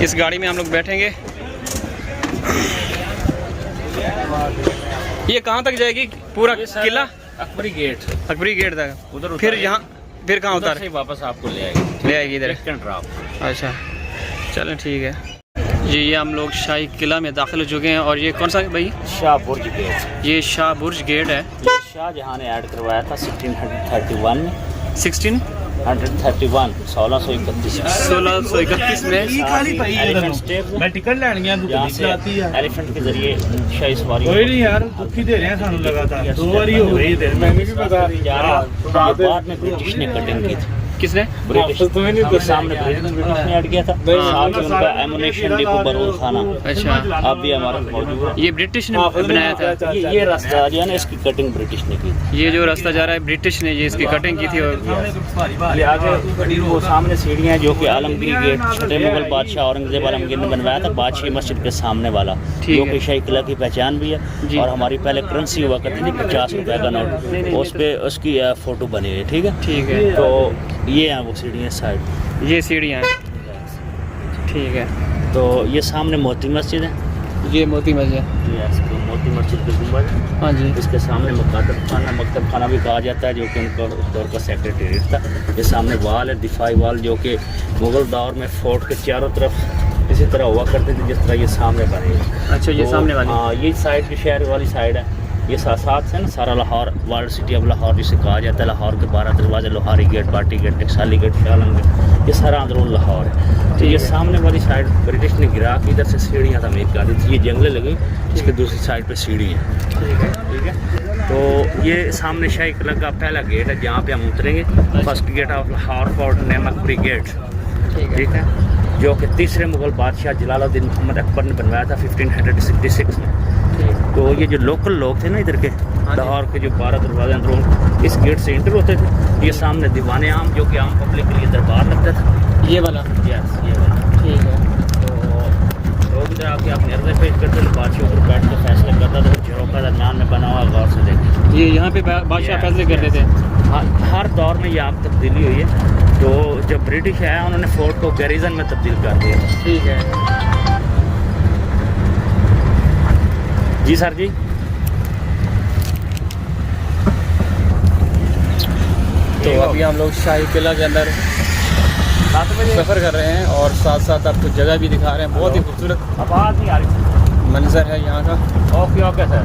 इस गाड़ी में हम लोग बैठेंगे। ये कहाँ तक जाएगी? पूरा किला अकबरी गेट तक उधर, फिर यहाँ फिर कहाँ उतार से वापस आपको ले आएगी इधर। अच्छा चलें ठीक है जी। ये हम लोग शाही किला में दाखिल हो चुके हैं। और ये कौन सा भाई? शाह बुर्ज गेट। ये शाह बुर्ज गेट है। ये शाहजहां ने ऐड करवाया था 1631 में। 1631 में मैं टिकट लेनी है एलिफेंट के जरिए शाही सवारी। कोई नहीं यार, दुखी दे रहे हैं सानू लगातार 2 बार हो गई। मैंने भी बता बाद में ब्रिटिश ने कटिंग की थी। किसने? ब्रिटिश के सामने ब्रिटिश ने ऐड किया था। साथ में उनका एमुनेशन डिपो बरूद खाना अच्छा अब भी हमारा मौजूद है। ये ब्रिटिश ने बनाया था। ये रास्ता जो है ना, इसकी कटिंग ब्रिटिश ने की थी। ये जो रास्ता जा रहा है ब्रिटिश ने ये इसकी कटिंग की थी। और ये आगे वो सामने सीढ़ियाँ हैं जो कि आलमगीर गेट छठे मुगल बादशाह औरंगजेब आलमगीर ने बनवाया था। बादशाही मस्जिद के सामने वाला, जो कि शाही किला की पहचान भी है। और हमारी पहले करेंसी हुआ करती थी 50 रुपए का नोट, उस पर उसकी फोटो बनी है। ठीक है। तो ये हैं वो सीढ़ियाँ साइड, ये सीढ़ियाँ हैं। ठीक है। तो ये सामने मोती मस्जिद है। ये मोती मस्जिद, ये मोती मस्जिद के गुंबद है। हाँ जी। इसके सामने मकतब खाना भी कहा जाता है, जो कि उनका उस दौर का सेक्रेटेरिएट था। ये सामने वाल है, दिफाई वाल, जो कि मुगल दौर में फोर्ट के चारों तरफ इसी तरह हुआ करते थे जिस तरह ये सामने बने हैं। अच्छा ये सामने वाली? हाँ, ये साइड की शहर वाली साइड है। ये साथ है ना सारा Lahore, world city of Lahore जिसे कहा जाता है। लाहौर के 12 दरवाजे, लोहारी गेट, बाटी गेट, टकसाली गेट, शालम गेट, ये सारा अंदरून लाहौर है। तो ये सामने वाली साइड ब्रिटिश ने गिरा के इधर से सीढ़ियाँ तमीर कर दी थी। ये जंगलें लगी, इसके दूसरी साइड पे सीढ़ी है। ठीक है। तो ये सामने शाही किला का पहला गेट है जहाँ पे हम उतरेंगे। First gate of Lahore fort name Akbari gate. ठीक है। जो कि तीसरे मुगल बादशाह जलालुद्दीन मोहम्मद अकबर ने बनवाया था 1566 में। तो ये जो लोकल लोग थे ना इधर के, लाहौर के जो 12 दरवाजे अंदरों इस गेट से इंटर होते थे। ये सामने दीवाने आम, जो कि आम पब्लिक के लिए दरबार लगता था। ये वाला? यस, ये वाला। ठीक है। तो लोग इधर आके अपने अर्ज़े पेश करते थे, बादशाह ऊपर बैठ कर फैसले करता था। झरोखा दरमियान में बना हुआ, गौर से देखें। ये यहाँ पे बादशाह फैसले करते थे। हर दौर में यहाँ तब्दीली हुई है। तो जब ब्रिटिश आया उन्होंने फोर्ट को गैरिजन में तब्दील कर दिया। ठीक है जी सर जी। तो अभी हम लोग शाही किला के अंदर सफ़र कर रहे हैं और साथ साथ आपको जगह भी दिखा रहे हैं। बहुत ही खूबसूरत आवाज़ नहीं आ रही मंजर है यहाँ का। Okay sir.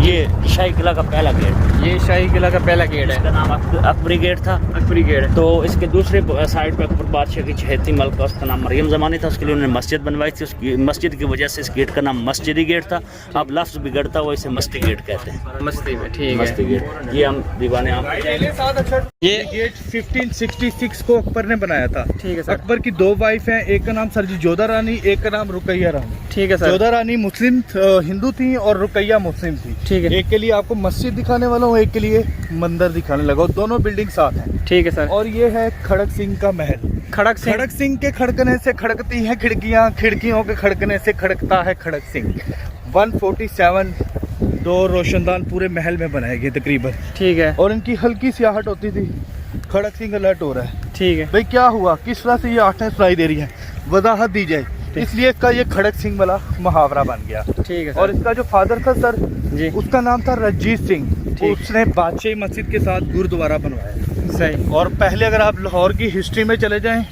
ये शाही किला का पहला गेट। ये शाही किला का पहला गेट है। इसका नाम अकबरी गेट था। अकबरी गेट है। तो इसके दूसरे साइड पे अकबर बादशाह की चहेती मलका, उसका नाम मरियम ज़मानी था। उसके लिए उन्होंने मस्जिद बनवाई थी। उसकी मस्जिद की वजह से इस गेट का नाम मस्जिदी गेट था। अब लफ्ज़ बिगड़ता हुआ इसे मस्ती गेट कहते हैं। मस्ती में। ठीक है। मस्ती गेट। ये हम दीवाने आप ये गेट 1566 को अकबर ने बनाया था। ठीक है सर। अकबर की 2 वाइफ हैं, एक का नाम सरजी जोधा रानी, एक का नाम रुकैया रानी। ठीक है सर। जोधा रानी मुस्लिम हिंदू थी और रुकैया मुस्लिम थी। ठीक है। एक के लिए आपको मस्जिद दिखाने वाला हूँ, एक के लिए मंदिर दिखाने लगा। दोनों बिल्डिंग साथ हैं। ठीक है सर। और ये है खड़क सिंह का महल। खड़क सिंह के खड़कने से खड़कती हैं खिड़कियाँ, खिड़कियों के खड़कने से खड़कता है खड़क सिंह। 147 डोर रोशनदान पूरे महल में बनाए गए तकरीबन। ठीक है। और इनकी हल्की सी आहट होती थी। खड़क सिंह अलर्ट हो रहा है। ठीक है भाई क्या हुआ, किस तरह से ये आहटें सुनाई दे रही हैं, वजाहत दी जाए। इसलिए इसका ये खड़क सिंह वाला मुहावरा बन गया। ठीक है सर। और इसका जो फादर था सर जी, उसका नाम था रंजीत सिंह। उसने बादशाही मस्जिद के साथ गुरुद्वारा बनवाया। सही। और पहले अगर आप लाहौर की हिस्ट्री में चले जाएं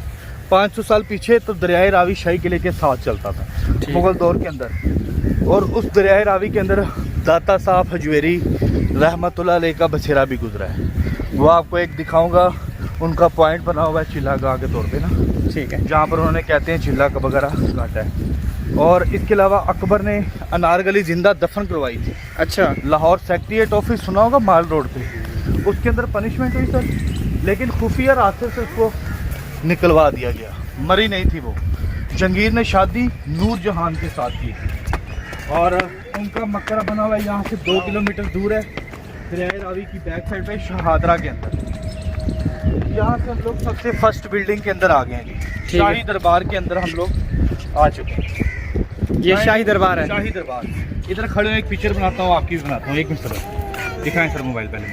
500 साल पीछे, तो दरियाए रावी शाही किले के साथ चलता था मुगल दौर के अंदर। और उस दरियाए रावी के अंदर दाता साहब हजवेरी रहमतुल्लाह अलैह का बसेरा भी गुजरा है। वो आपको एक दिखाऊंगा, उनका पॉइंट बना हुआ है चिल्ला गाँव के तौर पे ना। ठीक है। जहाँ पर उन्होंने कहते हैं चिल्ला का वगैरह काटा है। और इसके अलावा अकबर ने अनारकली जिंदा दफन करवाई थी। अच्छा। लाहौर सेक्रेटेरिएट ऑफिस सुना होगा, माल रोड पे, उसके अंदर पनिशमेंट हुई सर, लेकिन खुफिया रास्ते से उसको निकलवा दिया गया। मरी नहीं थी वो। जहांगीर ने शादी नूर जहान के साथ की थी। और उनका मकबरा बना हुआ है यहाँ से 2 किलोमीटर दूर है, दरियाए रावी की बैक साइड पे शहादरा के अंदर। यहाँ से हम लोग सबसे फर्स्ट बिल्डिंग के अंदर आ गए हैं जी। शाही दरबार के अंदर हम लोग आ चुके हैं। ये शाही दरबार है। शाही दरबार। इधर खड़े हो, एक पिक्चर बनाता हूँ, आपकी भी बनाता हूँ। एक मिनट सर दिखाएं सर मोबाइल पहले।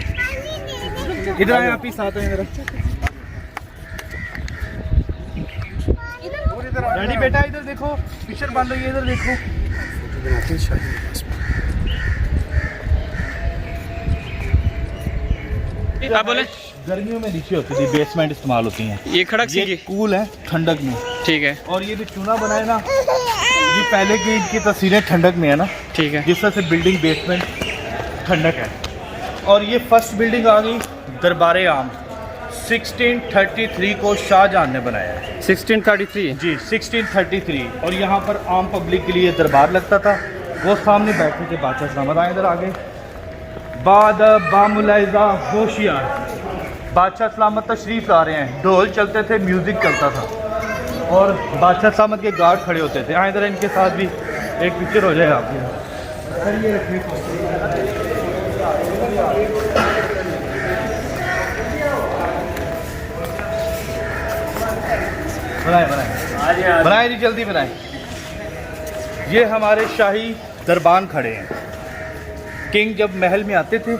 इधर आए आप ही साथ हैं मेरा। रेडी बेटा, इधर देखो पिक्चर बन रही है, इधर देखो। आप बोले गर्मियों में नीचे होती थी, बेसमेंट इस्तेमाल होती हैं। ये खड़क सी ये कूल है ठंडक में। ठीक है। और ये जो चूना बनाए ना, ये पहले की इनकी तस्वीरें ठंडक में है ना, ठीक है। जिस तरह से बिल्डिंग बेसमेंट ठंडक है। और ये फर्स्ट बिल्डिंग आ गई दरबार आम, 1633 को शाहजहां ने बनाया है। 1633 जी 1633। और यहाँ पर आम पब्लिक के लिए दरबार लगता था। वो सामने बैठे थे बादशाह सलामत। आए इधर आगे। बाद बामुलाइजा होशियार, बादशाह सलामत तशरीफ ला रहे हैं। ढोल चलते थे, म्यूज़िक चलता था और बादशाह सलामत के गार्ड खड़े होते थे। आए इधर, इनके साथ भी एक पिक्चर हो जाए आपके। बनाए जी, जल्दी बनाए। ये हमारे शाही दरबान खड़े हैं। किंग जब महल में आते थे,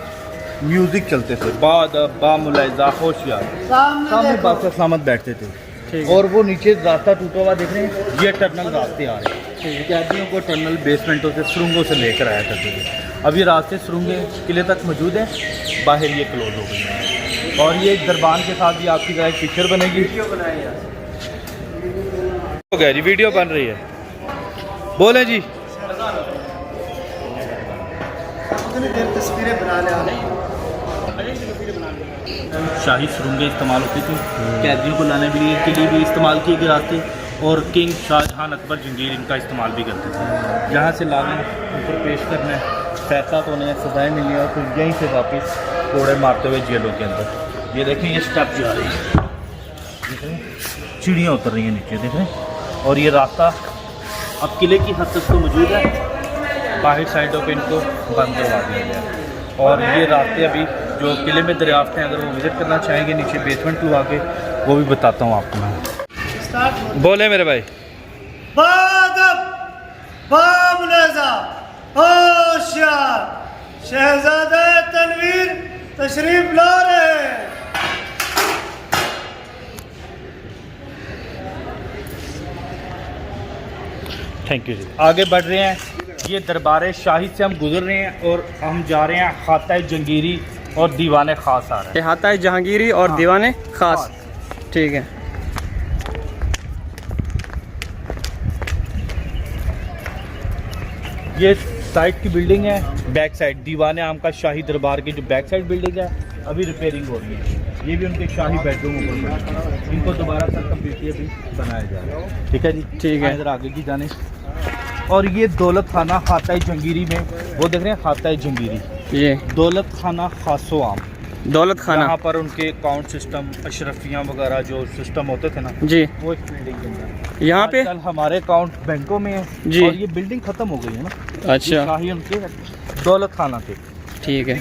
म्यूजिक चलते थे। बाद बामुलाइजा होशियार, सामने बादशाह सलामत बैठते थे। और वो नीचे रास्ता टूटा हुआ देख रहे हैं, ये टनल रास्ते आ रहे हैं। कैदियों को टनल बेसमेंटों से, सुरंगों से लेकर आया करते थे। अब ये रास्ते सुरंगें किले तक मौजूद हैं, बाहर ये क्लोज हो गई हैं। और ये दरबान के साथ भी आपकी तरह एक पिक्चर बनेगी। हो गया जी, वीडियो बन रही है। बोले जी। तस्वीरें बना लिया। शाही सुरंगें इस्तेमाल होती थी, कैदियों को लाने के लिए भी इस्तेमाल किए गए रास्ते। और किंग शाहजहां अकबर जंगीर इनका इस्तेमाल भी करते थे। जहाँ से लाने ऊपर पेश करना है, फैसला तो उन्हें सजाएँ मिली और फिर यहीं से वापस कोड़े मारते हुए जेलों के अंदर। ये देखें, ये स्टेप जा रही है, देख रहे हैं, सीढ़ियाँ उतर रही हैं नीचे, देख रहे हैं। और ये रास्ता अब किले की हद तक तो मौजूद है, बाहर साइडों पे इनको बंद करवा दिया गया। और ये रास्ते अभी जो किले में दरियाफ्त हैं, अगर वो विज़िट करना चाहेंगे नीचे बेसमेंट टू आके, वो भी बताता हूँ आपको मैं। बोले मेरे भाई। बामुलाइजा होशियार, शहजादा तनवीर तशरीफ ला रहे हैं। थैंक यू जी। आगे बढ़ रहे हैं, ये दरबार शाही से हम गुजर रहे हैं और हम जा रहे हैं खाता जंगीरी और दीवाने खास आ रहे हैं। अहाता जहांगीरी और दीवाने खास, ठीक है। ये साइड की बिल्डिंग है, बैक साइड दीवाने आम का शाही दरबार की जो बैक साइड बिल्डिंग है, अभी रिपेयरिंग हो रही है। ये भी उनके शाही बेडरूम ऊपर, इनको दोबारा से कंप्लीटली अभी बनाया जा रहा है। ठीक है जी, ठीक है। इधर आगे की जाने। और ये दौलत खाना खाता जंगीरी में, वो देख रहे हैं खाता जंगीरी, ये दौलत खाना खासो आम, दौलत खाना। यहाँ पर उनके अकाउंट सिस्टम, अशरफियाँ वगैरह जो सिस्टम होते थे ना, जी, वो इस बिल्डिंग के अंदर। यहाँ पे कल हमारे अकाउंट बैंकों में है जी। और ये बिल्डिंग खत्म हो गई है ना। अच्छा, शाही उनके दौलत खाना थे। ठीक है।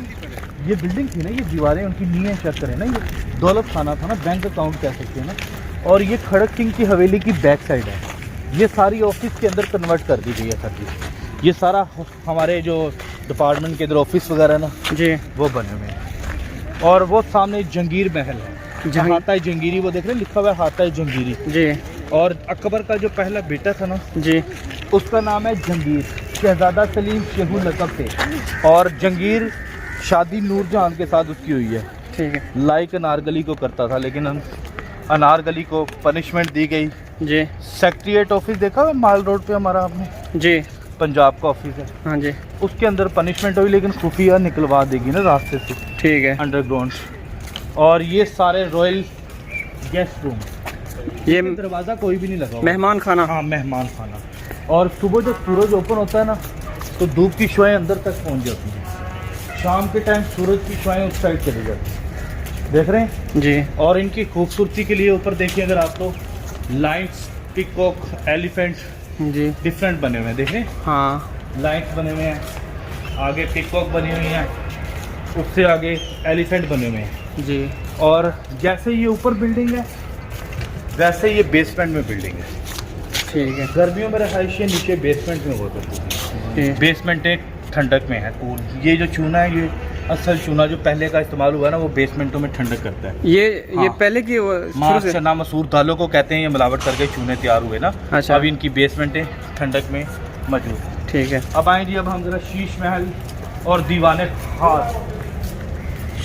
ये बिल्डिंग थी ना, ये दीवारें उनकी नींवें चेक करें ना, ये दौलत खाना था ना, बैंक अकाउंट कह सकते हैं ना। और ये खड़क सिंह की हवेली की बैक साइड है। ये सारी ऑफिस के अंदर कन्वर्ट कर दी गई है सर जी। ये सारा हमारे जो डिपार्टमेंट के इधर ऑफिस वगैरह ना जी, वो बने हुए हैं। और वो सामने जंगीर महल है, हाता जंगीरी, वो देख रहे हैं लिखा हुआ है हाता जंगीरी जी। और अकबर का जो पहला बेटा था ना जी, उसका नाम है जंगीर। शहजादा सलीम शेहू लकब थे। और जंगीर शादी नूरजहां के साथ उसकी हुई है। ठीक है लाइक अनारकली को करता था, लेकिन अनारकली को पनिशमेंट दी गई। जी। सेक्रेटरीट ऑफिस देखा है माल रोड पे हमारा, आपने जी, पंजाब का ऑफिस है, हाँ जी, उसके अंदर पनिशमेंट हुई, लेकिन खुफिया निकलवा देगी ना रास्ते से, ठीक है। अंडरग्राउंड। और ये सारे रॉयल गेस्ट रूम, ये दरवाज़ा कोई भी नहीं लगा हुआ। मेहमान खाना। हाँ, मेहमान खाना। और सुबह जब सूरज ओपन होता है ना, तो धूप की शुआएं अंदर तक पहुंच जाती हैं। शाम के टाइम सूरज की शुआएं उस साइड चली जाती हैं, देख रहे हैं जी। और इनकी खूबसूरती के लिए ऊपर देखिए अगर आप, तो लाइट्स, पिकॉक, एलिफेंट जी, डिफरेंट बने हुए हैं, देख रहे हैं, हाँ, लाइट्स बने हुए हैं, आगे पिकॉक बनी हुई हैं, उससे आगे एलिफेंट बने हुए हैं जी। और जैसे ये ऊपर बिल्डिंग है वैसे ये बेसमेंट में बिल्डिंग है। ठीक है। गर्मियों में रहायशी नीचे बेसमेंट में होती है, बेसमेंट एक ठंडक में है कूल। ये जो चूना है ये असल चूना जो पहले का इस्तेमाल हुआ ना वो बेसमेंटों में ठंडक करता है। ये हाँ। पहले की माँ चना मसूर दालों को कहते हैं, ये मिलावट करके चूने तैयार हुए ना। अच्छा। अब इनकी बेसमेंटें ठंडक में मौजूद है। ठीक है। अब आए जी, अब हम जरा शीश महल और दीवाने खास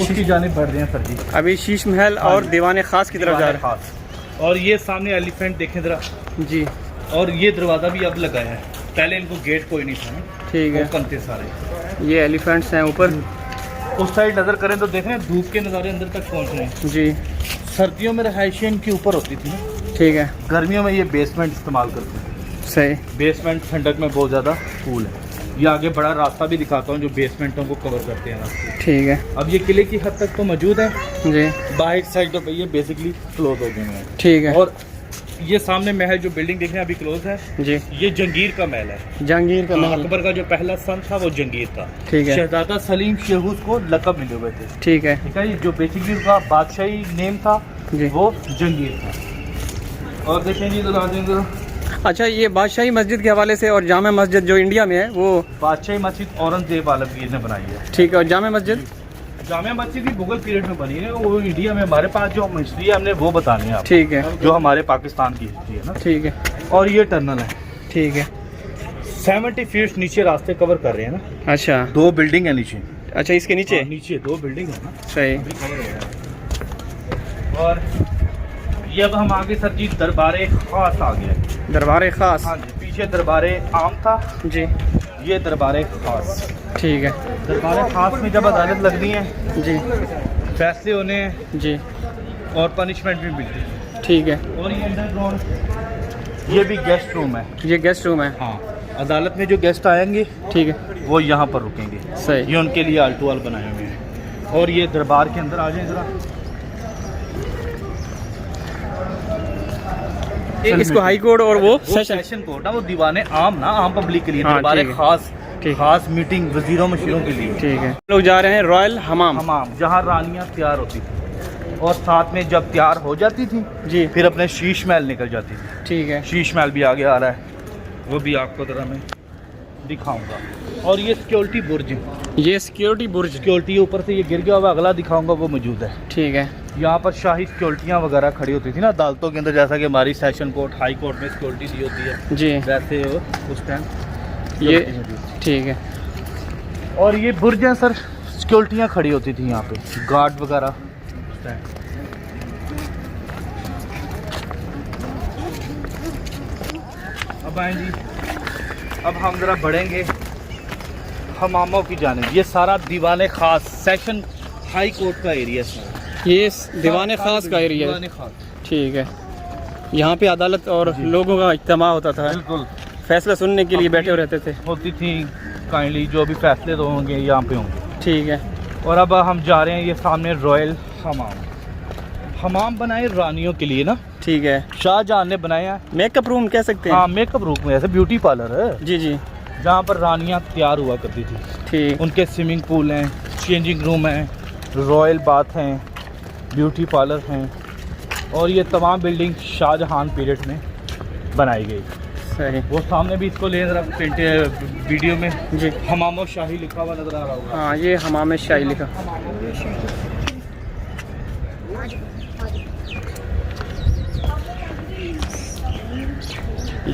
उसकी जानिब बढ़ रहे हैं सर जी। अभी शीश महल और दीवाने खास की तरफ जा दीवाने रहे खास, और ये सामने एलिफेंट देखें जरा, हैं जी। और ये दरवाज़ा भी अब लगा है, पहले इनको गेट कोई नहीं था। ठीक है। ओपन थे सारे। ये एलिफेंट्स हैं ऊपर। उस साइड नज़र करें तो देखें धूप के नज़ारे अंदर तक पहुँच रहे हैं। जी। सर्दियों में रहायशें इनके ऊपर होती थी ना, ठीक है। गर्मियों में ये बेसमेंट इस्तेमाल करते हैं। सही। बेसमेंट ठंडक में बहुत ज़्यादा कूल है। ये आगे बड़ा रास्ता भी दिखाता हूँ जो बेसमेंटों को कवर करते हैं रास्ते। ठीक है। अब ये किले की हद तक तो मौजूद है, जी। बाहर साइडों पे ये बेसिकली क्लोज हो गए हैं। ठीक है। और ये सामने महल जो बिल्डिंग देख रहे हैं अभी क्लोज है, जी। ये जंगीर का महल है। जहांगीर का महल। अकबर का जो पहला सन था वो जंगीर था। ठीक है। शहजादा सलीम शेहूस को लकब मिले हुए थे। ठीक है। ठीक है, ये जो बेसिकली उसका बादशाही नेम था जी। वो जंगीर था। और देखें जी इधर आ जाएंगे, अच्छा, ये बादशाही मस्जिद के हवाले से और जामा मस्जिद जो इंडिया में है वो बादशाही मस्जिद औरंगजेब आलमगीर ने बनाई है। ठीक है। और जामा मस्जिद जामिया मस्जिद भी मुगल पीरियड में बनी है, वो इंडिया में हमारे पास जो हिस्ट्री है हमने वो बतानी है आपको, ठीक है। जो हमारे पाकिस्तान की हिस्ट्री है ना। ठीक है। और ये टनल है, ठीक है। 70 फीट नीचे रास्ते कवर कर रहे हैं ना। अच्छा। 2 बिल्डिंग है नीचे। अच्छा, इसके नीचे। हाँ, नीचे 2 बिल्डिंग है ना, सही। अभी कवर हो रहा है। और ये अब हम आगे सर जी दरबारे खास आ गया। दरबार खास। हाँ जी, पीछे दरबारे आम था, जी। ये दरबारे खास। ठीक है। दरबारे खास में जब अदालत लगनी है, जी। फैसले होने हैं जी। और पनिशमेंट भी मिलती है। ठीक है। और ये अंडरग्राउंड, ये भी गेस्ट रूम है। ये गेस्ट रूम है। हाँ, अदालत में जो गेस्ट आएंगे ठीक है। वो यहाँ पर रुकेंगे। सही। ये उनके लिए आल्टो वाल बनाए हुए हैं। और ये दरबार के अंदर आ जाए जरा। इसको हाई कोर्ट और वो सेशन। सेशन कोर्ट है, वो दीवाने आम ना, आम पब्लिक के लिए। हाँ, दरबारे ठीक है। खास, ठीक। खास मीटिंग वजीरों मशीरों के लिए। ठीक है। लोग जा रहे हैं रॉयल हमाम। हमाम, जहाँ रानियाँ तैयार होती थी और साथ में जब तैयार हो जाती थी जी। फिर अपने शीश महल निकल जाती थी। ठीक है। शीश महल भी आगे आ रहा है, वो भी आपको जरा मैं दिखाऊंगा। और ये सिक्योरिटी बुर्ज है, ये सिक्योरिटी बुर्ज। सिक्योरिटी ऊपर से ये गिर गया हुआ, अगला दिखाऊंगा वो मौजूद है। ठीक है। यहाँ पर शाही सिक्योरिटियाँ वगैरह खड़ी होती थी ना अदालतों के अंदर, जैसा कि हमारी सेशन कोर्ट हाई कोर्ट में सिक्योरिटी दी होती है, जी। वैसे उस टाइम ये ठीक है। और ये बुर्ज है सर, सिक्योरिटियाँ खड़ी होती थी यहाँ पे, गार्ड वगैरह उस टाइम। अब आए जी, अब हम ज़रा बढ़ेंगे हमामों की जानिब। ये सारा दीवाने खास सेशन हाई कोर्ट का एरिया है। ये दीवाने खास का एरिया है। दीवाने खास, ठीक है। यहाँ पे अदालत और लोगों का इज्तिमा होता था, बिल्कुल फैसला सुनने के लिए बैठे हुए रहते थे। होती थी काइंडली, जो भी फैसले तो होंगे यहाँ पे होंगे। ठीक है। और अब हम जा रहे हैं ये सामने रॉयल हमाम। हमाम बनाए रानियों के लिए ना, ठीक है। शाहजहां ने बनाया। मेकअप रूम कह सकते हैं। हाँ, मेकअप रूम में, ऐसे ब्यूटी पार्लर है जी जी। जहाँ पर रानियाँ तैयार हुआ करती थी। ठीक। उनके स्विमिंग पूल हैं, चेंजिंग रूम हैं, रॉयल बाथ हैं, ब्यूटी पार्लर हैं। और ये तमाम बिल्डिंग शाहजहां पीरियड में बनाई गई। सही। वो सामने भी इसको ले जरा वीडियो में जी। हमाम शाही लिखा हुआ नजर आ रहा होगा। हाँ, ये हमाम शाही लिखा।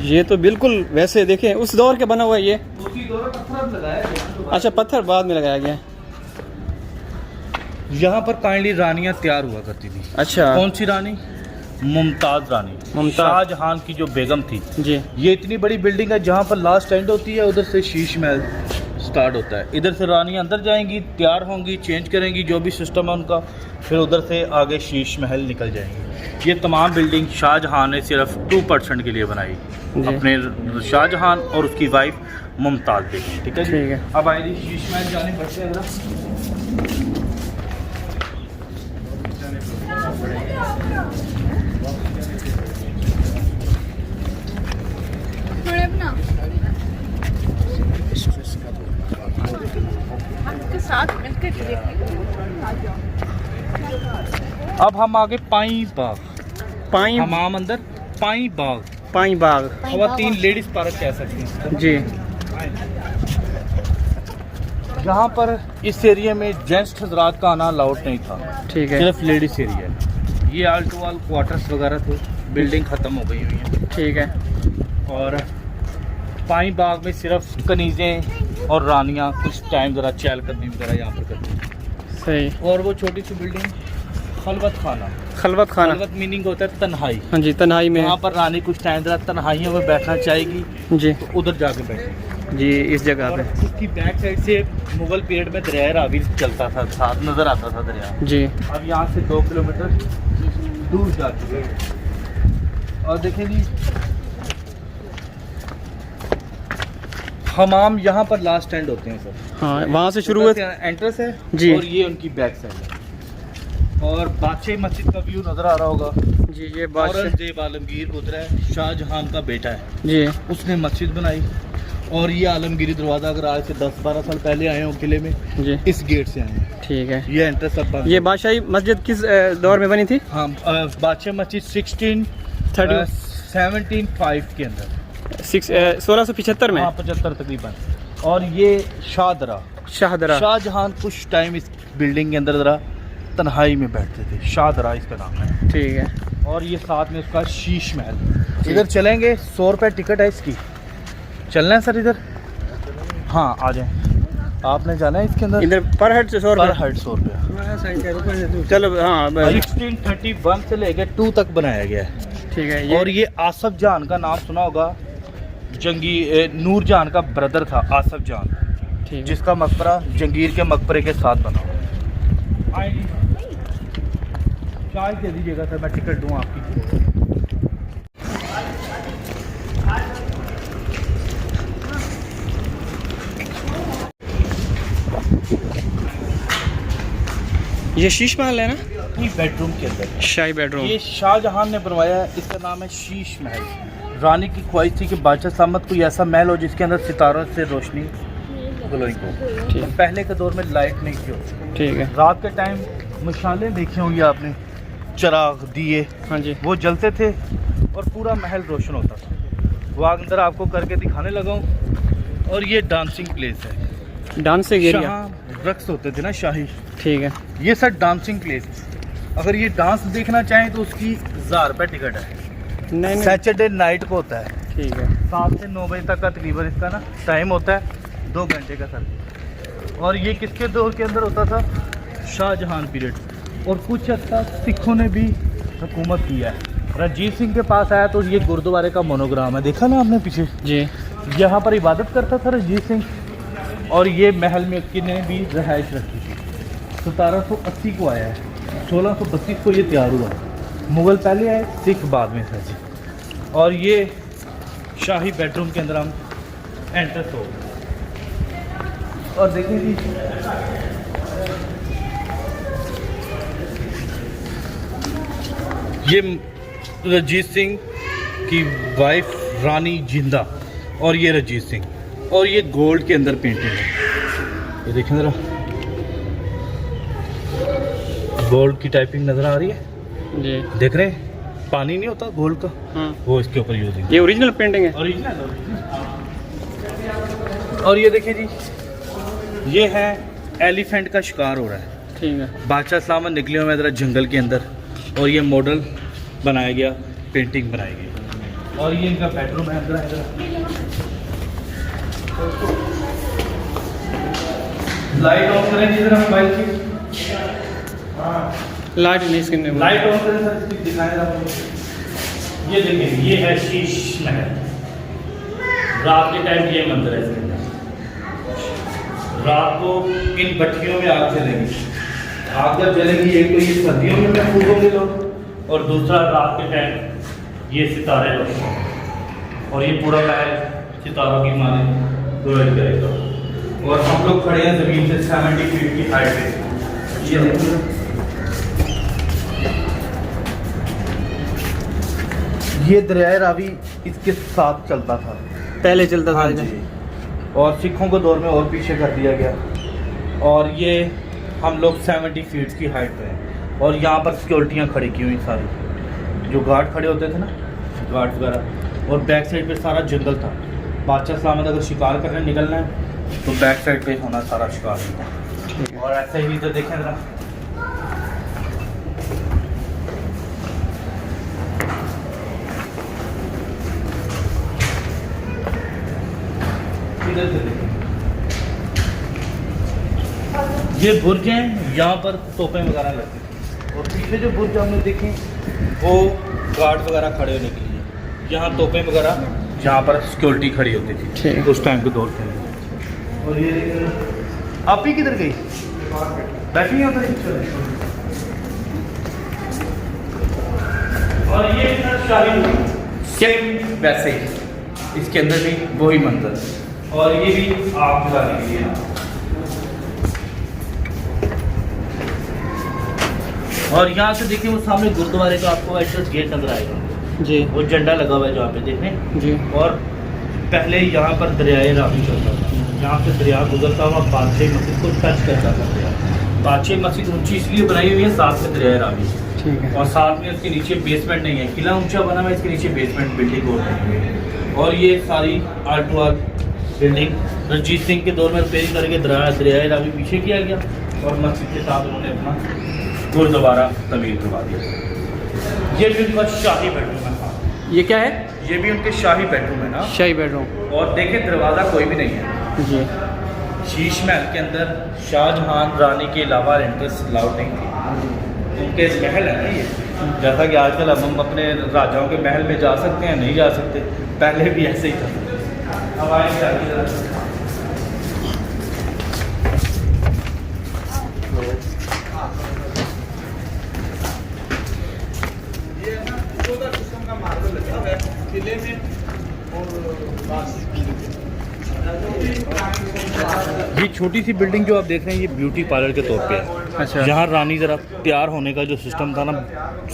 ये तो बिल्कुल वैसे देखें उस दौर के बना हुआ है ये। उसी दौर में पत्थर लगाया गया। अच्छा, पत्थर बाद में लगाया गया है। यहाँ पर काइंडली रानियाँ तैयार हुआ करती थी। अच्छा। कौन सी रानी? मुमताज़ रानी, मुमताज़। शाहजहां की जो बेगम थी जी। ये इतनी बड़ी बिल्डिंग है जहाँ पर लास्ट एंड होती है, उधर से शीश महल स्टार्ट होता है। इधर से रानियाँ अंदर जाएंगी, तैयार होंगी, चेंज करेंगी जो भी सिस्टम है उनका, फिर उधर से आगे शीश महल निकल जाएंगी। ये तमाम बिल्डिंग शाहजहां ने सिर्फ 2% के लिए बनाई, अपने शाहजहां और उसकी वाइफ मुमताज़ बेगम। ठीक है जी? ठीक है। अब आए जी शीश महल जाने बढ़ते हैं जरा। अब हम आगे पाई बाग, पाई हमाम अंदर पाई बाग, पाई बाग। खवातीन लेडीज पार्क कह सकते हैं। जी। जहाँ पर इस एरिया में जेंट्स हजरात का आना अलाउड नहीं था, ठीक है, सिर्फ लेडीज एरिया है। ये आल टू आल क्वार्टर्स वगैरह थे, बिल्डिंग ख़त्म हो गई हुई है। ठीक है। और पाई बाग में सिर्फ कनीज़ें और रानियाँ कुछ टाइम ज़रा चहलकदमी वगैरह यहाँ पर करती हैं। सही। और वो छोटी सी बिल्डिंग खलवत खाना। खलवत खाना, खलवत मीनिंग होता है तन्हाई। हाँ जी, तन्हाई में। वहाँ पर रानी कुछ टाइम ज़रा तन्हाइयों में बैठना चाहेगी जी तो उधर जाके बैठेगी जी, इस जगह और पे। उसकी बैक साइड से मुगल पीरियड में दरिया रावी चलता था, साथ नज़र आता था दरिया। जी। अब यहाँ से 2 किलोमीटर दूर जा चुके हैं। और देखें जी, हमाम यहाँ पर लास्ट एंड होते हैं सर। हाँ, वहाँ से शुरू हुए। एंट्रेंस है जी। और ये उनकी बैक साइड है। और बादशाह मस्जिद का व्यू नज़र आ रहा होगा। जी, ये बादशाह औरंगजेब आलमगीर पुत्र है, शाहजहां का बेटा है, जी। उसने मस्जिद बनाई। और ये आलमगीरी दरवाज़ा अगर आज से 10-12 साल पहले आए हो किले में, जी, इस गेट से आए हैं। ठीक है। ये एंट्रेंस अब बंद ये है। बादशाही मस्जिद किस दौर में बनी थी? हाँ, बादशाह मस्जिद 1705 के अंदर, 1675 में। हाँ 75 तकरीबन। और ये शाहदरा, शाहदरा। शाहजहां कुछ टाइम इस बिल्डिंग के अंदर ज़रा तन्हाई में बैठते थे, शाहदरा इसका नाम है। ठीक है। और ये साथ में उसका शीश महल। इधर चलेंगे, 100 रुपये टिकट है इसकी। चलना है सर इधर? हाँ आ जाए। आपने जाना है इसके अंदर? इधर पर हेड 100 पर रुपये। हेड 100 रुपया। चलो, हाँ 1631 से लेकर 2 तक बनाया गया है। ठीक है। और ये आसफ जान का नाम सुना होगा, नूर जान का ब्रदर था आसफ जान, ठीक है। जिसका मकबरा जंगीर के मकबरे के साथ बना हुआ। चाय दे दीजिएगा सर, मैं टिकट दूँ आपकी। ये शीश महल है ना? ये बेडरूम के अंदर शाही बेडरूम। ये शाहजहां ने बनवाया है, इसका नाम है शीश महल। रानी की ख्वाहिश थी कि बादशाह सलामत कोई ऐसा महल हो जिसके अंदर सितारों से रोशनी ग्लोइंग हो। ठीक। पहले के दौर में लाइट नहीं थी होती। ठीक है। रात के टाइम मशालें देखी होंगी आपने, चिराग दिए, हाँ जी। वो जलते थे और पूरा महल रोशन होता था। वो अंदर आपको करके दिखाने लगा हूँ। और ये डांसिंग प्लेस है, डांसिंग एरिया। जहाँ रक्स होते थे ना शाही, ठीक है। ये सर डांसिंग प्लेस है। अगर ये डांस देखना चाहें तो उसकी 1000 रुपये टिकट है। नहीं। सैटरडे नाइट को होता है, ठीक है। 7 से 9 बजे तक का तकरीबन इसका ना टाइम होता है, 2 घंटे का सर। और ये किसके दौर के अंदर होता था? शाहजहां पीरियड। और कुछ हद तक सिखों ने भी हुकूमत किया है। रंजीत सिंह के पास आया तो ये गुरुद्वारे का मोनोग्राम है, देखा ना आपने पीछे? जी। यहाँ पर इबादत करता था रंजीत सिंह। और ये महल में किसने भी रहायश रखी थी। 1780 को आया है, 1632 को ये तैयार हुआ। मुग़ल पहले आए, सिख बाद में थे। और ये शाही बेडरूम के अंदर हम एंटर हो गए। और देखिए जी, ये रंजीत सिंह की वाइफ रानी जिंदा और ये रंजीत सिंह, और ये गोल्ड के अंदर पेंटिंग है। ये देखें ज़रा, गोल्ड की टाइपिंग नज़र आ रही है, जी। देख रहे हैं? पानी नहीं होता गोल्ड का, हाँ। वो इसके ऊपर यूज है। ये ओरिजिनल पेंटिंग है। ओरिजिनल। और ये देखिए जी, ये है एलिफेंट का शिकार हो रहा है। ठीक है। बादशाह सलामत निकले हुए ज़रा जंगल के अंदर, और ये मॉडल बनाया गया, पेंटिंग बनाई गई। और ये इनका बेडरूम है अंदर। लाइट ऑफ करें जी जरा मोबाइल की। लाइट नहीं इसके लाइट ऑफ करें सर, इसकी दिखाएं जरा। ये देखिए, ये है शीश महल। रात के टाइम ये मंदिर है इसके अंदर। रात को इन भट्टियों में आग जलेगी। आग जब जलेगी, एक तो ये सर्दियों में महफूज होंगे लोग, और दूसरा रात के टाइम ये सितारे रोशन, और ये पूरा महल सितारों की माने ग्लोइंग करेगा। और हम लोग खड़े हैं ज़मीन से 70 फीट की हाइट पे। ये देखिए, ये दरिया रावी इसके साथ चलता था, पहले चलता था। हाँ जी। और सिखों के दौर में और पीछे कर दिया गया। और ये हम लोग 70 फीट की हाइट पे हैं। और यहाँ पर सिक्योरिटियाँ खड़ी की हुई सारी, जो गार्ड खड़े होते थे ना, गार्ड वगैरह। और बैक साइड पे सारा जंगल था। बादशाह सलामत अगर शिकार करने निकलना है तो बैक साइड पे होना सारा शिकार। और ऐसे ही इधर देखें जरा, इधर से देखें, ये बुर्ज हैं, यहाँ पर तोपें वगैरह लगती थी। और पीछे जो बुर्ज हमने देखे वो गार्ड वगैरह खड़े होने के लिए, यहाँ तोपें वगैरह जहाँ पर सिक्योरिटी खड़ी होती थी उस टाइम के दौर पे। और ये आप ही किधर गई, बैठी यहाँ पर। और ये शाही सेम वैसे ही, इसके अंदर भी वही मंजर, और ये भी आग जलाने के लिए। और यहाँ से देखिए वो सामने गुरुद्वारे का आपको एंट्रेंस गेट नजर आएगा जी, वो झंडा लगा हुआ है जहाँ पे देखें जी। और पहले यहाँ पर दरियाए रावी चलता था, यहाँ से दरिया गुजरता हुआ बादशाही मस्जिद को टच करता था दरिया। बादशाही मस्जिद ऊंची इसलिए बनाई हुई है, साथ में दरियाए रावी, ठीक है। और साथ में उसके नीचे बेसमेंट नहीं है, किला ऊंचा बना हुआ है, इसके नीचे बेसमेंट बिल्डिंग और नहीं है। और ये सारी art to art building Ranjit Singh के दौर में रिपेयरिंग करके दरियाए रावी पीछे किया गया, और मस्जिद के साथ उन्होंने अपना गुरुद्वारा तमीर करवा दिया। ये भी उनका शाही बेडरूम है। ये क्या है? ये भी उनके शाही बेडरूम है ना। शाही बेडरूम। और देखें दरवाज़ा कोई भी नहीं है जी। शीश महल के अंदर शाहजहां रानी के अलावा रेंटर्स अलाउड नहीं थे, उनके महल है ना ये। जैसा कि आजकल हम अपने राजाओं के महल में जा सकते हैं, नहीं जा सकते, पहले भी ऐसे ही था। अब आएंगे आगे। ये छोटी सी बिल्डिंग जो आप देख रहे हैं, ये ब्यूटी पार्लर के तौर पे है। अच्छा। यहाँ रानी ज़रा तैयार होने का जो सिस्टम था ना,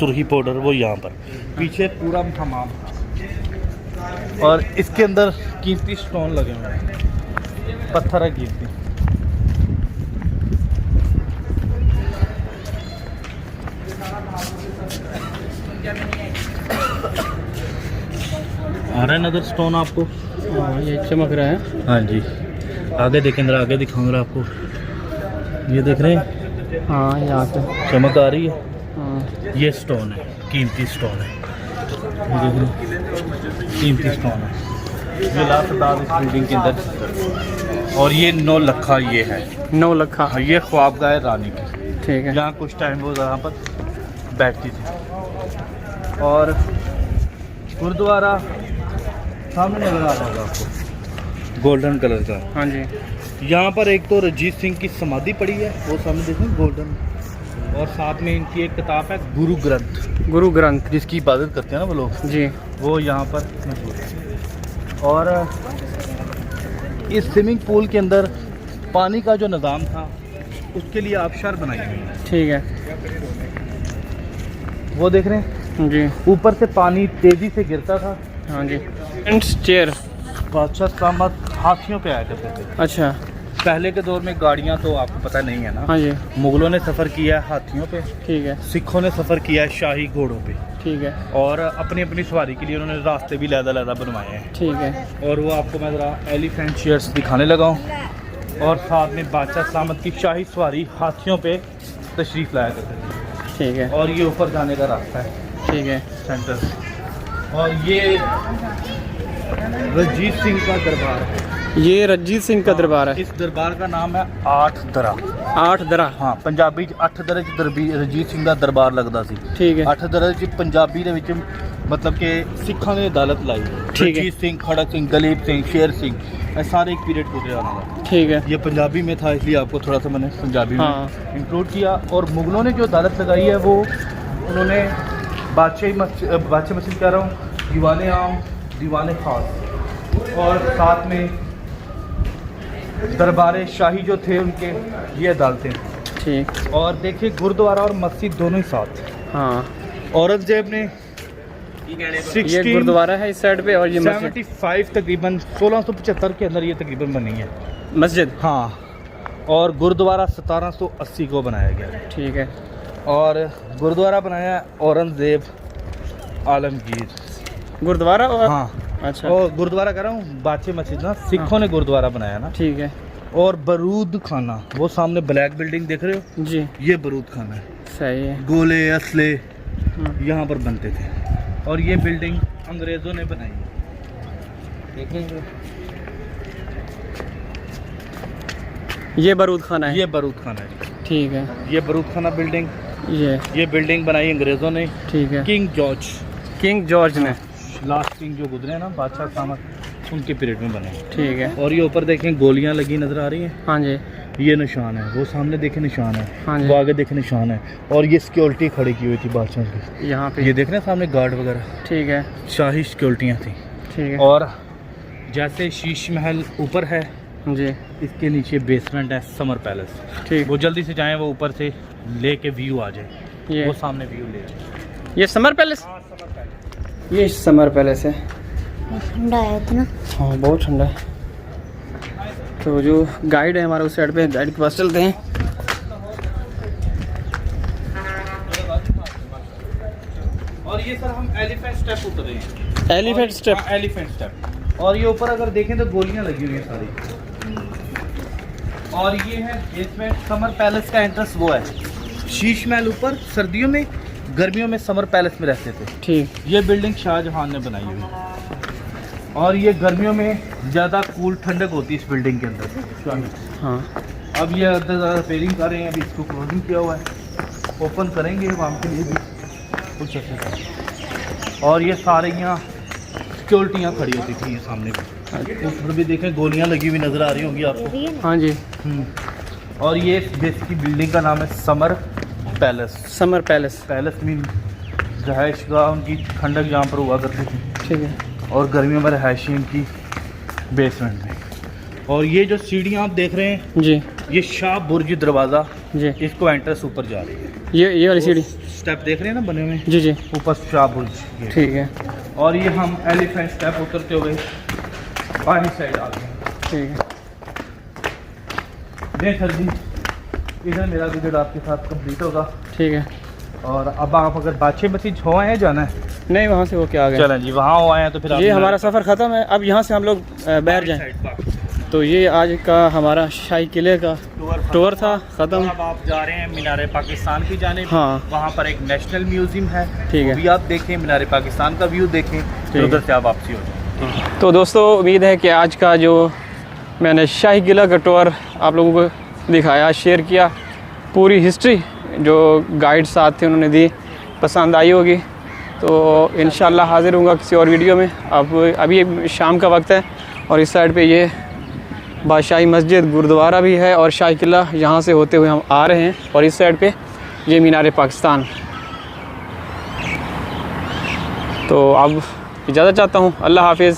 सुर्खी पाउडर, वो यहाँ पर पीछे पूरा हमाम, और इसके अंदर कीमती स्टोन लगे हुए हैं, पत्थर है कीमती। आ रहा है नजर स्टोन आपको? हाँ, ये चमक रहा है। हाँ जी, आगे देखें जरा, आगे दिखाऊंगा आपको, ये देख रहे हैं? हाँ, यहाँ पे चमक आ रही है। हाँ। ये स्टोन है, कीमती स्टोन है, ये देख रहे, कीमती स्टोन है। ये लास्ट दाद इस बिल्डिंग के अंदर। और ये 9 लखा ये है, 9 लखा। हाँ, ये ख्वाबगाह है रानी की, ठीक है। जहाँ कुछ टाइम वो यहाँ पर बैठती थी। और गुरुद्वारा सामने नजर आ रहा होगा आपको, गोल्डन कलर का। हाँ जी। यहाँ पर एक तो रणजीत सिंह की समाधि पड़ी है, वो सामने देखें गोल्डन, और साथ में इनकी एक किताब है गुरु ग्रंथ, गुरु ग्रंथ, जिसकी इबादत करते हैं ना वो लोग जी, वो यहाँ पर मौजूद है। और इस स्विमिंग पूल के अंदर पानी का जो निज़ाम था, उसके लिए आबशार बनाई हुई है, ठीक है। वो देख रहे हैं जी। ऊपर से पानी तेज़ी से गिरता था। हाँ जी। चेयर। बादशाह सामत हाथियों पे आया करते थे। अच्छा। पहले के दौर में गाड़ियाँ तो आपको पता नहीं है ना। हाँ जी। मुगलों ने सफ़र किया है हाथियों पे, ठीक है। सिखों ने सफ़र किया है शाही घोड़ों पे, ठीक है। और अपनी अपनी सवारी के लिए उन्होंने रास्ते भी लहदा बनवाए हैं। ठीक है। और वो आपको मैं ज़रा एलिफेंट चेयर्स दिखाने लगा हूँ, और साथ में बादशाह सलामत की शाही सवारी हाथियों पे तशरीफ़ लाया करते थे। ठीक है। और ये ऊपर जाने का रास्ता है, ठीक है। सेंटर से। और ये रणजीत सिंह का दरबार है। ये रणजीत सिंह का दरबार है। इस दरबार का नाम है 8 दरा। 8 दरा। हाँ, पंजाबी 8 दरे च रणजीत सिंह का दरबार लगता सी। ठीक है। 8 दरे च पंजाबी दे विच मतलब कि सिखां ने अदालत लाई। ठीक है। रणजीत सिंह, खड़क सिंह, दलीप सिंह, शेर सिंह, ये सारे एक पीरियड गुजरे आना था। ठीक है। ये पंजाबी में था, इसलिए आपको थोड़ा सा मैंने पंजाबी हाँ। में इंक्लूड किया। और मुगलों ने जो अदालत लगाई है, वो उन्होंने बादशाही मस्जिद कह रहा हूँ, दीवाने आम, दीवाने खास, और साथ में दरबार शाही जो थे उनके, ये अदालतें। ठीक। और देखिए गुरुद्वारा और मस्जिद दोनों ही साथ। हाँ। औरंगजेब ने ये गुरुद्वारा है इस साइड पे, और ये मस्जिद 75 तकरीबन 1675 के अंदर ये तकरीबन बनी है मस्जिद। हाँ। और गुरुद्वारा 1780 को बनाया गया। ठीक है। और गुरुद्वारा बनाया औरंगजेब आलमगीर। गुरुद्वारा और हाँ। अच्छा। और गुरुद्वारा कह रहा हूँ, बादशाह मस्जिद ना, सिखों ने गुरुद्वारा बनाया ना। ठीक है। और बरूद खाना, वो सामने ब्लैक बिल्डिंग देख रहे हो, जी ये बरूद खाना है। सही है। गोले असले यहाँ पर बनते थे और ये बिल्डिंग अंग्रेज़ों ने बनाई है। देखेंगे ये बारूद खाना है। ये बरूद खाना है जी। ठीक है। ये बरूद खाना बिल्डिंग, ये बिल्डिंग बनाई अंग्रेज़ों ने। ठीक है। किंग जॉर्ज ने, लास्ट किंग जो गुजरे ना बादशाह सामत, उनके पीरियड में बने। ठीक है। और ये ऊपर देखें गोलियां लगी नज़र आ रही हैं। हाँ जी। ये निशान है, वो सामने देखे निशान है, हाँ जी। वो आगे देखे निशान है। और ये सिक्योरिटी खड़ी की हुई थी बादशाह की, यहाँ पे ये देख रहे हैं सामने गार्ड वगैरह। ठीक है। शाही सिक्योरिटियाँ थी। ठीक है। और जैसे शीश महल ऊपर है, जी इसके नीचे बेसमेंट है समर पैलेस। ठीक। वो जल्दी से जाएं, वो ऊपर से लेके व्यू आ जाए, ये वो सामने व्यू ले आए। ये समर पैलेस। ये समर पैलेस है। ठंडा है इतना। हाँ बहुत ठंडा है। तो जो गाइड है हमारा उस साइड पे, गाइड के पास चलते हैं। और ये सर हम एलिफेंट स्टेप उतर रहे हैं। Elephant step. Elephant step. और ये ऊपर अगर देखें तो गोलियां लगी हुई हैं सारी। और ये है बेसमेंट, समर पैलेस का एंट्रेंस वो है। शीश महल ऊपर सर्दियों में, गर्मियों में समर पैलेस में रहते थे। ठीक। ये बिल्डिंग शाहजहां ने बनाई हुई है। और ये गर्मियों में ज़्यादा कूल ठंडक होती है इस बिल्डिंग के अंदर। हाँ। अब ये अंदर रिपेयरिंग कर रहे हैं, अभी इसको क्लोजिंग किया हुआ है, ओपन करेंगे वहाँ के लिए भी कुछ ऐसे। और ये सारे यहाँ सिक्योरिटियाँ खड़ी होती थी ये सामने भी। ऊपर भी देखें गोलियाँ लगी हुई नज़र आ रही होंगी आपको। हाँ जी। और ये बेसिक बिल्डिंग का नाम है summer palace. Summer palace. Palace mean रहायश गाह उनकी, ठंडक जहाँ पर हुआ करती थी। ठीक है। और गर्मियों में रहायशी इनकी बेसमेंट में। और ये जो सीढ़ियाँ आप देख रहे हैं, जी ये शाह बुर्ज दरवाज़ा, जी। इसको एंट्रेंस ऊपर जा रही है। ये वाली सीढ़ी। स्टेप देख रहे हैं ना बने हुए, जी जी। ऊपर शाह बुर्ज ये। ठीक है। और ये हम एलिफेंट स्टेप उतरते हुए बाहरी साइड आ गए। ठीक है। देख सर जी, इधर मेरा विजिट आपके साथ कंप्लीट होगा। ठीक है। और अब आप अगर बादशाह मस्जिद हो आए हैं जाना है, नहीं वहाँ से वो क्या आ गया। चलें जी वहाँ हो आए हैं तो फिर ये हमारा सफ़र ख़त्म है। अब यहाँ से हम लोग बाहर जाएं। तो ये आज का हमारा शाही किले का टूर था ख़त्म। अब आप जा रहे हैं मीनार पाकिस्तान की जानिब। हाँ। वहाँ पर एक नेशनल म्यूजियम है, ठीक है। वो भी आप देखें, मीनार पाकिस्तान का व्यू देखें, फिर उधर से आप वापसी हो जाए। तो दोस्तों उम्मीद है कि आज का जो मैंने शाही किला का टूर आप लोगों को दिखाया, शेयर किया, पूरी हिस्ट्री जो गाइड साथ थे उन्होंने दी, पसंद आई होगी। तो इंशाल्लाह हाज़िर होऊंगा किसी और वीडियो में। अब अभी शाम का वक्त है और इस साइड पे ये बादशाही मस्जिद, गुरुद्वारा भी है और शाही किला, यहाँ से होते हुए हम आ रहे हैं। और इस साइड पे ये मीनार पाकिस्तान। तो अब इजाज़त चाहता हूँ। अल्लाह हाफिज़।